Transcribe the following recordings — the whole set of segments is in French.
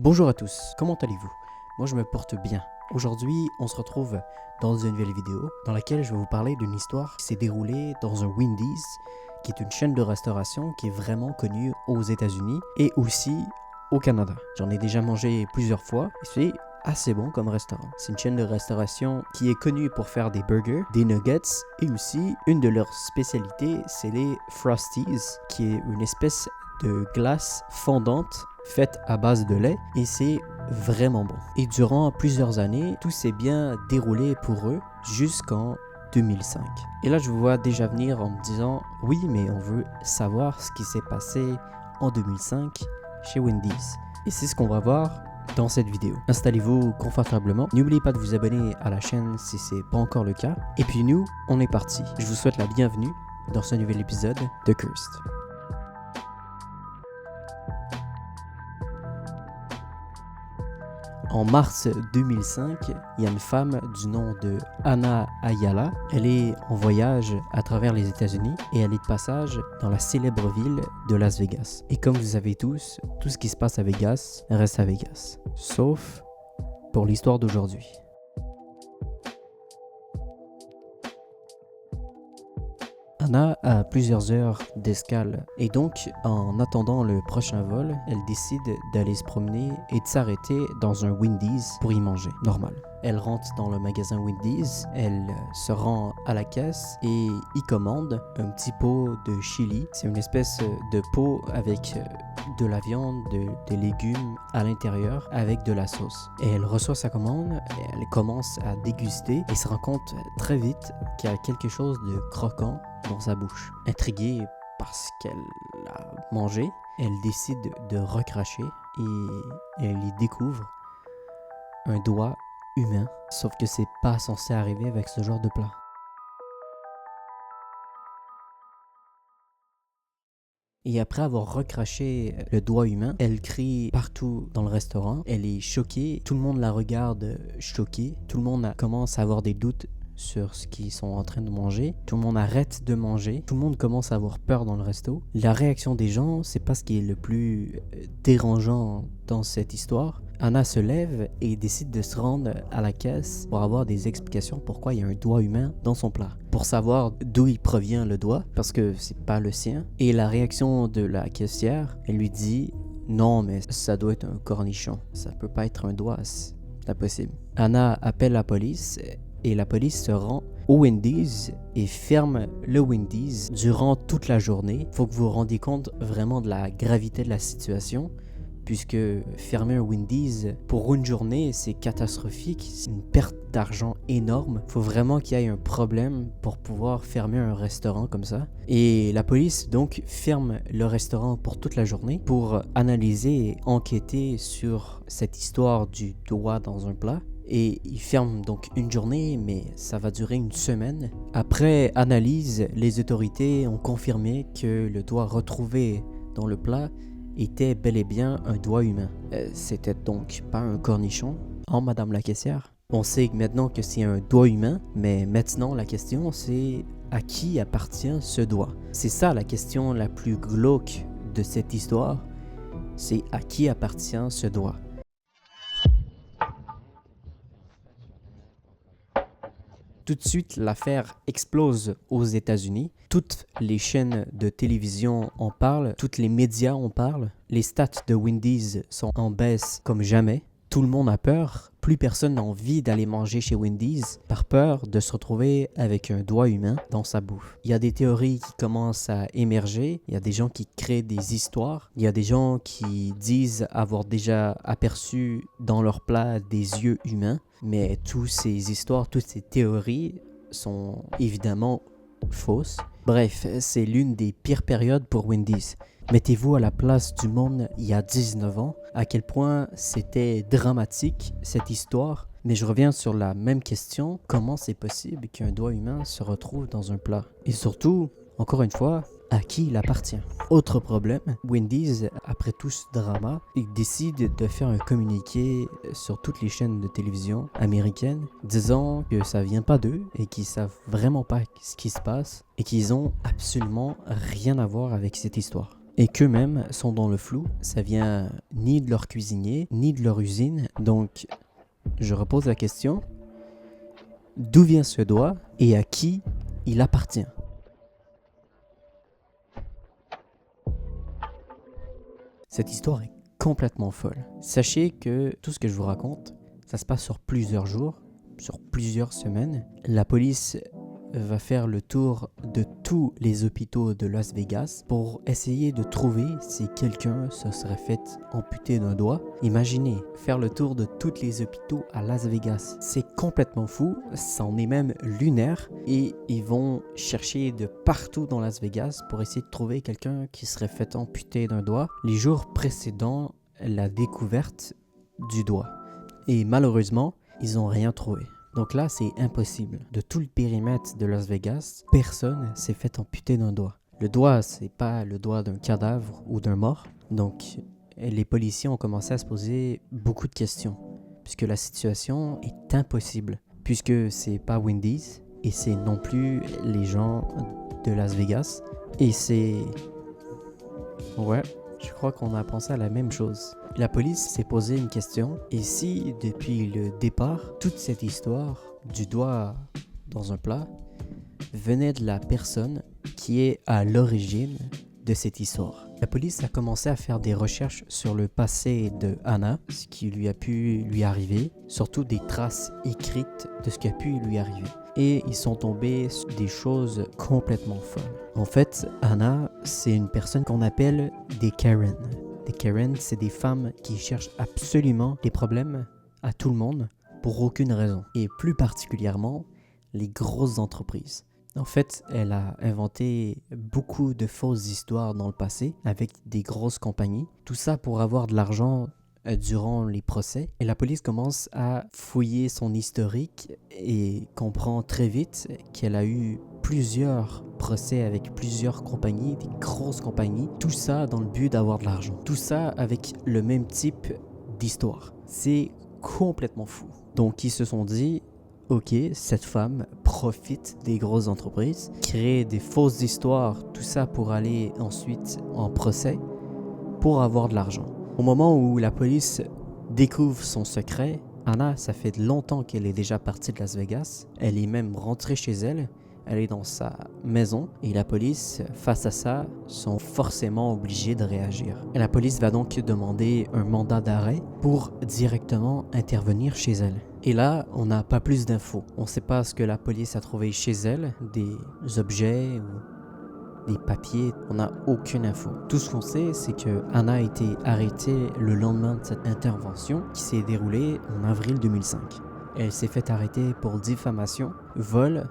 Bonjour à tous, comment allez-vous? Moi je me porte bien. Aujourd'hui, on se retrouve dans une nouvelle vidéo dans laquelle je vais vous parler d'une histoire qui s'est déroulée dans un Wendy's, qui est une chaîne de restauration qui est vraiment connue aux États-Unis et aussi au Canada. J'en ai déjà mangé plusieurs fois et c'est assez bon comme restaurant. C'est une chaîne de restauration qui est connue pour faire des burgers, des nuggets et aussi une de leurs spécialités, c'est les Frosties, qui est une espèce de glace fondante faite à base de lait et c'est vraiment bon. Et durant plusieurs années, tout s'est bien déroulé pour eux jusqu'en 2005. Et là, je vous vois déjà venir en me disant « Oui, mais on veut savoir ce qui s'est passé en 2005 chez Wendy's. » Et c'est ce qu'on va voir dans cette vidéo. Installez-vous confortablement. N'oubliez pas de vous abonner à la chaîne si c'est pas encore le cas. Et puis nous, on est parti. Je vous souhaite la bienvenue dans ce nouvel épisode de Cursed. En mars 2005, il y a une femme du nom de Ana Ayala. Elle est en voyage à travers les États-Unis et elle est de passage dans la célèbre ville de Las Vegas. Et comme vous savez tous, tout ce qui se passe à Vegas reste à Vegas. Sauf pour l'histoire d'aujourd'hui. Ana a plusieurs heures d'escale et donc en attendant le prochain vol, elle décide d'aller se promener et de s'arrêter dans un Wendy's pour y manger, normal. Elle rentre dans le magasin Wendy's, elle se rend à la caisse et y commande un petit pot de chili. C'est une espèce de pot avec de la viande, des légumes à l'intérieur avec de la sauce. Et elle reçoit sa commande, elle commence à déguster et se rend compte très vite qu'il y a quelque chose de croquant dans sa bouche. Intriguée par ce qu'elle a mangé, elle décide de recracher et elle y découvre un doigt humain, sauf que c'est pas censé arriver avec ce genre de plat. Et après avoir recraché le doigt humain, elle crie partout dans le restaurant. Elle est choquée, tout le monde la regarde choquée, tout le monde commence à avoir des doutes sur ce qu'ils sont en train de manger. Tout le monde arrête de manger. Tout le monde commence à avoir peur dans le resto. La réaction des gens, c'est pas ce qui est le plus dérangeant dans cette histoire. Ana se lève et décide de se rendre à la caisse pour avoir des explications pourquoi il y a un doigt humain dans son plat. Pour savoir d'où il provient le doigt, parce que c'est pas le sien. Et la réaction de la caissière, elle lui dit « Non, mais ça doit être un cornichon. Ça peut pas être un doigt, c'est impossible. » Ana appelle la police et la police se rend au Wendy's et ferme le Wendy's durant toute la journée. Il faut que vous vous rendiez compte vraiment de la gravité de la situation, puisque fermer un Wendy's pour une journée, c'est catastrophique, c'est une perte d'argent énorme. Il faut vraiment qu'il y ait un problème pour pouvoir fermer un restaurant comme ça. Et la police donc ferme le restaurant pour toute la journée pour analyser et enquêter sur cette histoire du doigt dans un plat. Et il ferme donc une journée, mais ça va durer une semaine. Après analyse, les autorités ont confirmé que le doigt retrouvé dans le plat était bel et bien un doigt humain. C'était donc pas un cornichon, madame la caissière. On sait maintenant que c'est un doigt humain, mais maintenant la question c'est à qui appartient ce doigt? C'est ça la question la plus glauque de cette histoire, c'est à qui appartient ce doigt? Tout de suite, l'affaire explose aux États-Unis. Toutes les chaînes de télévision en parlent, tous les médias en parlent. Les stats de Wendy's sont en baisse comme jamais. Tout le monde a peur. Plus personne n'a envie d'aller manger chez Wendy's par peur de se retrouver avec un doigt humain dans sa bouffe. Il y a des théories qui commencent à émerger. Il y a des gens qui créent des histoires. Il y a des gens qui disent avoir déjà aperçu dans leur plat des yeux humains. Mais toutes ces histoires, toutes ces théories sont évidemment fausses. Bref, c'est l'une des pires périodes pour Wendy's. Mettez-vous à la place du monde il y a 19 ans, à quel point c'était dramatique cette histoire. Mais je reviens sur la même question, comment c'est possible qu'un doigt humain se retrouve dans un plat? Et surtout, encore une fois, à qui il appartient? Autre problème, Wendy's, après tout ce drama, il décide de faire un communiqué sur toutes les chaînes de télévision américaines disant que ça vient pas d'eux et qu'ils savent vraiment pas ce qui se passe et qu'ils ont absolument rien à voir avec cette histoire. et qu'eux-mêmes sont dans le flou. Ça vient ni de leur cuisinier, ni de leur usine. Donc, je repose la question, d'où vient ce doigt et à qui il appartient? Cette histoire est complètement folle. Sachez que tout ce que je vous raconte, ça se passe sur plusieurs jours, sur plusieurs semaines. La police va faire le tour de tous les hôpitaux de Las Vegas pour essayer de trouver si quelqu'un se serait fait amputer d'un doigt. Imaginez, faire le tour de tous les hôpitaux à Las Vegas. C'est complètement fou, c'en est même lunaire et ils vont chercher de partout dans Las Vegas pour essayer de trouver quelqu'un qui serait fait amputer d'un doigt les jours précédant la découverte du doigt. Et malheureusement, ils n'ont rien trouvé. Donc là, c'est impossible. De tout le périmètre de Las Vegas, personne s'est fait amputer d'un doigt. Le doigt, c'est pas le doigt d'un cadavre ou d'un mort. Donc, les policiers ont commencé à se poser beaucoup de questions, puisque la situation est impossible, puisque c'est pas Wendy's et c'est non plus les gens de Las Vegas. Et c'est... Ouais, je crois qu'on a pensé à la même chose. La police s'est posé une question, et si depuis le départ, toute cette histoire du doigt dans un plat venait de la personne qui est à l'origine de cette histoire? La police a commencé à faire des recherches sur le passé de Hannah, ce qui lui a pu lui arriver, surtout des traces écrites de ce qui a pu lui arriver. Et ils sont tombés sur des choses complètement folles. En fait, Hannah, c'est une personne qu'on appelle des Karen. Des Karen, c'est des femmes qui cherchent absolument des problèmes à tout le monde pour aucune raison. Et plus particulièrement, les grosses entreprises. En fait, elle a inventé beaucoup de fausses histoires dans le passé avec des grosses compagnies. Tout ça pour avoir de l'argent durant les procès. Et la police commence à fouiller son historique et comprend très vite qu'elle a eu plusieurs procès avec plusieurs compagnies, des grosses compagnies. Tout ça dans le but d'avoir de l'argent. Tout ça avec le même type d'histoire. C'est complètement fou. Donc ils se sont dit, ok, cette femme profite des grosses entreprises, crée des fausses histoires, tout ça pour aller ensuite en procès, pour avoir de l'argent. Au moment où la police découvre son secret, Hannah, ça fait longtemps qu'elle est déjà partie de Las Vegas. Elle est même rentrée chez elle. Elle est dans sa maison et la police, face à ça, sont forcément obligés de réagir. Et la police va donc demander un mandat d'arrêt pour directement intervenir chez elle. Et là, on n'a pas plus d'infos. On ne sait pas ce que la police a trouvé chez elle, des objets ou des papiers. On n'a aucune info. Tout ce qu'on sait, c'est que Hannah a été arrêtée le lendemain de cette intervention qui s'est déroulée en avril 2005. Elle s'est fait arrêter pour diffamation, vol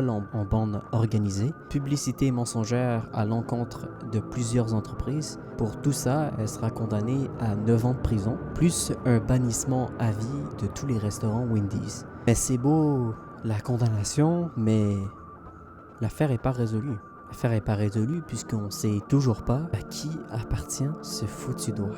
en bande organisée, publicité mensongère à l'encontre de plusieurs entreprises. Pour tout ça, elle sera condamnée à 9 ans de prison, plus un bannissement à vie de tous les restaurants Wendy's. Mais c'est beau la condamnation, mais l'affaire n'est pas résolue. L'affaire n'est pas résolue puisqu'on ne sait toujours pas à qui appartient ce foutu doigt.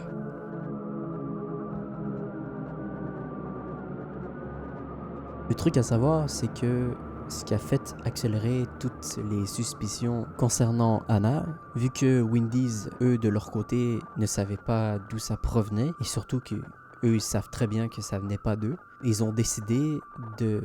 Le truc à savoir, c'est que ce qui a fait accélérer toutes les suspicions concernant Hannah, vu que Wendy's, eux, de leur côté, ne savaient pas d'où ça provenait, et surtout que eux, ils savent très bien que ça venait pas d'eux, ils ont décidé de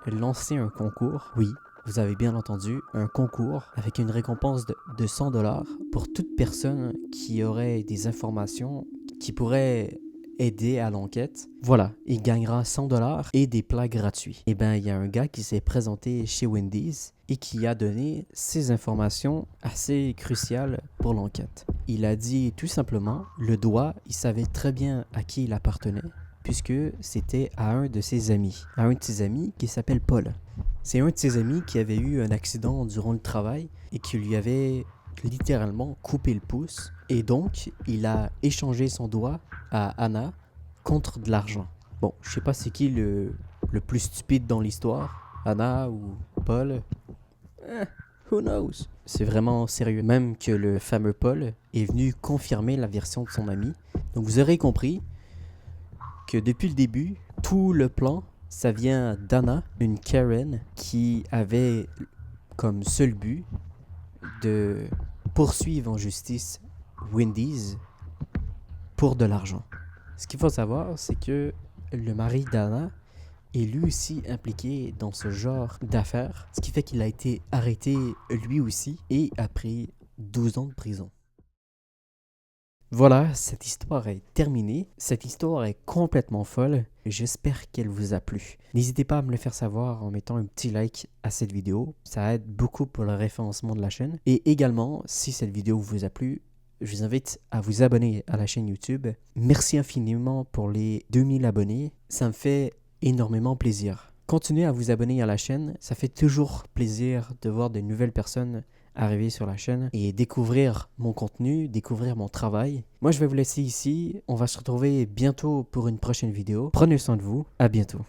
lancer un concours. Oui, vous avez bien entendu, un concours avec une récompense de $100 pour toute personne qui aurait des informations qui pourraient aider à l'enquête. Voilà, il gagnera $100 et des plats gratuits. Et ben, il y a un gars qui s'est présenté chez Wendy's et qui a donné ces informations assez cruciales pour l'enquête. Il a dit tout simplement, le doigt, il savait très bien à qui il appartenait, puisque c'était à un de ses amis. À un de ses amis qui s'appelle Paul. C'est un de ses amis qui avait eu un accident durant le travail et qui lui avait littéralement coupé le pouce. Et donc, il a échangé son doigt à Hannah contre de l'argent. Bon, je sais pas c'est qui le plus stupide dans l'histoire, Hannah ou Paul. Who knows? C'est vraiment sérieux. Même que le fameux Paul est venu confirmer la version de son ami. Donc vous aurez compris que depuis le début, tout le plan, ça vient d'Hannah, une Karen qui avait comme seul but de poursuivre en justice Wendy's pour de l'argent. Ce qu'il faut savoir, c'est que le mari d'Anna est lui aussi impliqué dans ce genre d'affaires, ce qui fait qu'il a été arrêté lui aussi et a pris 12 ans de prison. Voilà, cette histoire est terminée. Cette histoire est complètement folle. J'espère qu'elle vous a plu. N'hésitez pas à me le faire savoir en mettant un petit like à cette vidéo. Ça aide beaucoup pour le référencement de la chaîne. Et également, si cette vidéo vous a plu, je vous invite à vous abonner à la chaîne YouTube. Merci infiniment pour les 2000 abonnés. Ça me fait énormément plaisir. Continuez à vous abonner à la chaîne. Ça fait toujours plaisir de voir de nouvelles personnes arriver sur la chaîne et découvrir mon contenu, découvrir mon travail. Moi, je vais vous laisser ici. On va se retrouver bientôt pour une prochaine vidéo. Prenez soin de vous. À bientôt.